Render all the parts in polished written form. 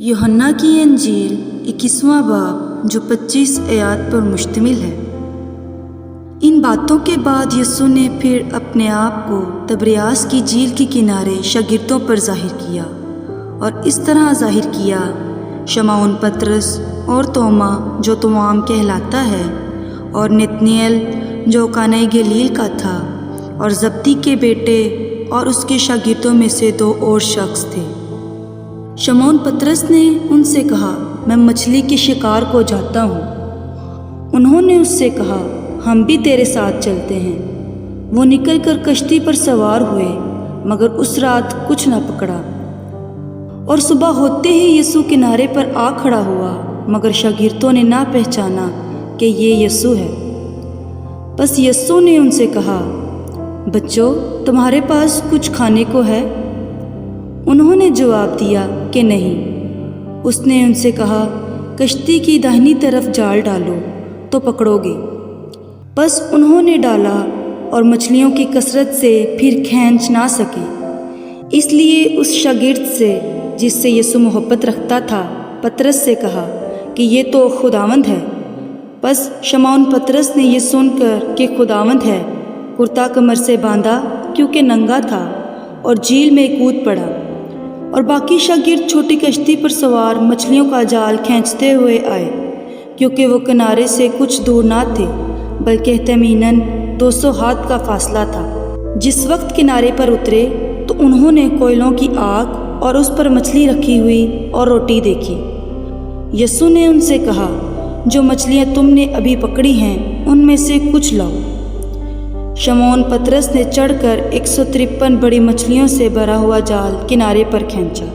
यूहन्ना की इंजील 21वां बाब जो 25 आयत पर मुश्तमिल है। इन बातों के बाद यीशु ने फिर अपने आप को तबरियास की झील के किनारे शागिर्दों पर जाहिर किया और इस तरह जाहिर किया, शमौन पतरस और तोमा जो तुआम कहलाता है और नतनएल जो काना गलील का था और जब्दी के बेटे और उसके शागिर्दों में से 2 और शख्स थे। शमौन पतरस ने उनसे कहा, मैं मछली के शिकार को जाता हूँ। उन्होंने उससे कहा, हम भी तेरे साथ चलते हैं। वो निकलकर कश्ती पर सवार हुए, मगर उस रात कुछ न पकड़ा। और सुबह होते ही यीशु किनारे पर आ खड़ा हुआ, मगर शागिर्दों ने ना पहचाना कि ये यीशु है। बस यीशु ने उनसे कहा, बच्चों, तुम्हारे पास कुछ खाने को है? उन्होंने जवाब दिया कि नहीं। उसने उनसे कहा, कश्ती की दाहिनी तरफ जाल डालो तो पकड़ोगे। बस उन्होंने डाला और मछलियों की कसरत से फिर खींच ना सके। इसलिए उस शागिर्द से जिससे यीशु मोहब्बत रखता था, पतरस से कहा कि ये तो खुदावंद है। बस शमौन पतरस ने ये सुनकर कि खुदावंद है, कुर्ता कमर से बांधा क्योंकि नंगा था और झील में कूद पड़ा। और बाकी शागिर्द छोटी कश्ती पर सवार मछलियों का जाल खींचते हुए आए, क्योंकि वो किनारे से कुछ दूर ना थे, बल्कि तमीनन 200 हाथ का फासला था। जिस वक्त किनारे पर उतरे तो उन्होंने कोयलों की आग और उस पर मछली रखी हुई और रोटी देखी। यीशु ने उनसे कहा, जो मछलियाँ तुमने अभी पकड़ी हैं उनमें से कुछ लाओ। शमौन पतरस ने चढ़कर 153 बड़ी मछलियों से भरा हुआ जाल किनारे पर खींचा,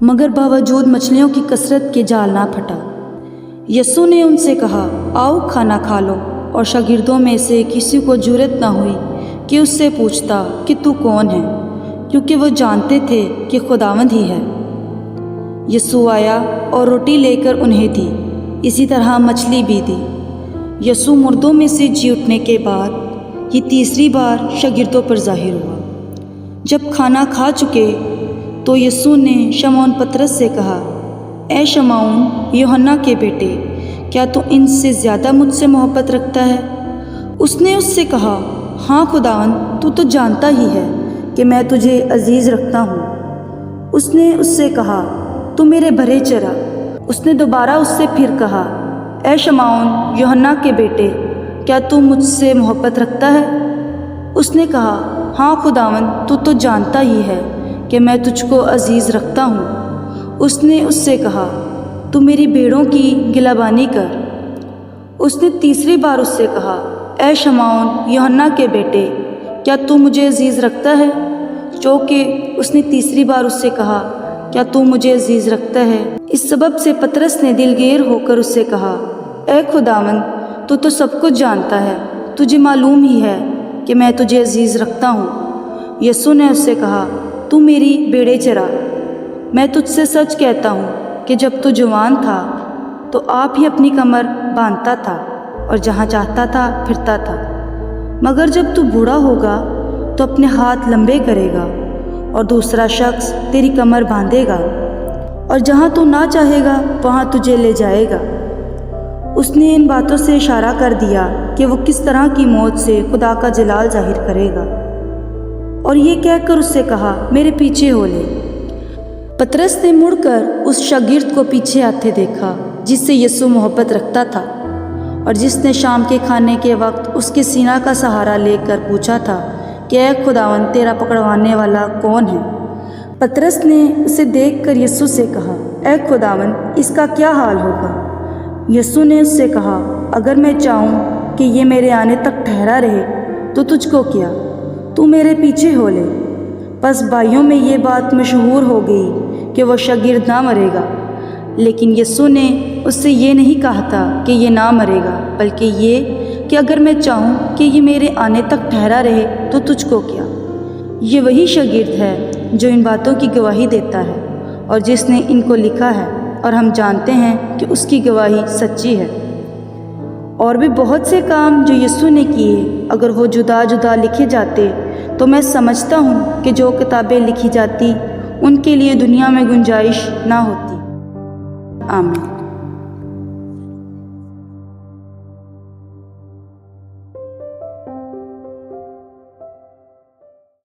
मगर बावजूद मछलियों की कसरत के जाल ना फटा। यीशु ने उनसे कहा, आओ खाना खा लो। और शागिर्दों में से किसी को जुर्रत ना हुई कि उससे पूछता कि तू कौन है, क्योंकि वो जानते थे कि खुदावंद ही है। यीशु आया और रोटी लेकर उन्हें दी, इसी तरह मछली भी दी। यीशु मुर्दों में से जी उठने के बाद ये तीसरी बार शागिर्दों पर जाहिर हुआ। जब खाना खा चुके तो यीशु ने शमौन पतरस से कहा, ऐ शमौन यूहन्ना के बेटे, क्या तू इनसे ज़्यादा मुझसे मोहब्बत रखता है? उसने उससे कहा, हाँ खुदावंद, तू तो जानता ही है कि मैं तुझे अजीज़ रखता हूँ। उसने उससे कहा, तू मेरे भरे चरा। उसने दोबारा उससे फिर कहा, ऐ शमौन यूहन्ना के बेटे, क्या तू मुझसे मोहब्बत रखता है? उसने कहा, हाँ खुदावंद, तू तो जानता ही है कि मैं तुझको अजीज़ रखता हूँ। उसने उससे कहा, तू मेरी भेड़ों की गिलाबानी कर। उसने तीसरी बार उससे कहा, ऐ शमौन यूहन्ना के बेटे, क्या तू मुझे अजीज़ रखता है? चूँकि उसने तीसरी बार उससे कहा, क्या तू मुझे अजीज़ रखता है? इस सबब से पतरस ने दिलगीर होकर उससे कहा, ऐ खुदावंद, तू तो सब कुछ जानता है, तुझे मालूम ही है कि मैं तुझे अजीज़ रखता हूँ। यीशु ने उससे कहा, तू मेरी भेड़ें चरा। मैं तुझसे सच कहता हूँ कि जब तू जवान था तो आप ही अपनी कमर बांधता था और जहाँ चाहता था फिरता था, मगर जब तू बूढ़ा होगा तो अपने हाथ लंबे करेगा और दूसरा शख्स तेरी कमर बांधेगा और जहाँ तू ना चाहेगा वहाँ तुझे ले जाएगा। उसने इन बातों से इशारा कर दिया कि वो किस तरह की मौत से खुदा का जलाल जाहिर करेगा, और ये कहकर उससे कहा, मेरे पीछे हो ले। पतरस ने मुड़कर उस शागिर्द को पीछे आते देखा जिससे यीशु मोहब्बत रखता था और जिसने शाम के खाने के वक्त उसके सीना का सहारा लेकर पूछा था कि ऐ खुदावंद, तेरा पकड़वाने वाला कौन है? पतरस ने उसे देखकर यीशु से कहा, ऐ खुदावंद, इसका क्या हाल होगा? यीशु ने उससे कहा, अगर मैं चाहूँ कि ये मेरे आने तक ठहरा रहे तो तुझको क्या, तू मेरे पीछे हो ले। बस भाइयों में ये बात मशहूर हो गई कि वो शागिर्द ना मरेगा, लेकिन यीशु ने उससे ये नहीं कहा था कि ये ना मरेगा, बल्कि ये कि अगर मैं चाहूँ कि ये मेरे आने तक ठहरा रहे तो तुझको क्या। ये वही शागिर्द है जो इन बातों की गवाही देता है और जिसने इनको लिखा है, और हम जानते हैं कि उसकी गवाही सच्ची है। और भी बहुत से काम जो यीशु ने किए, अगर वो जुदा जुदा लिखे जाते तो मैं समझता हूँ कि जो किताबें लिखी जाती उनके लिए दुनिया में गुंजाइश ना होती। آمین۔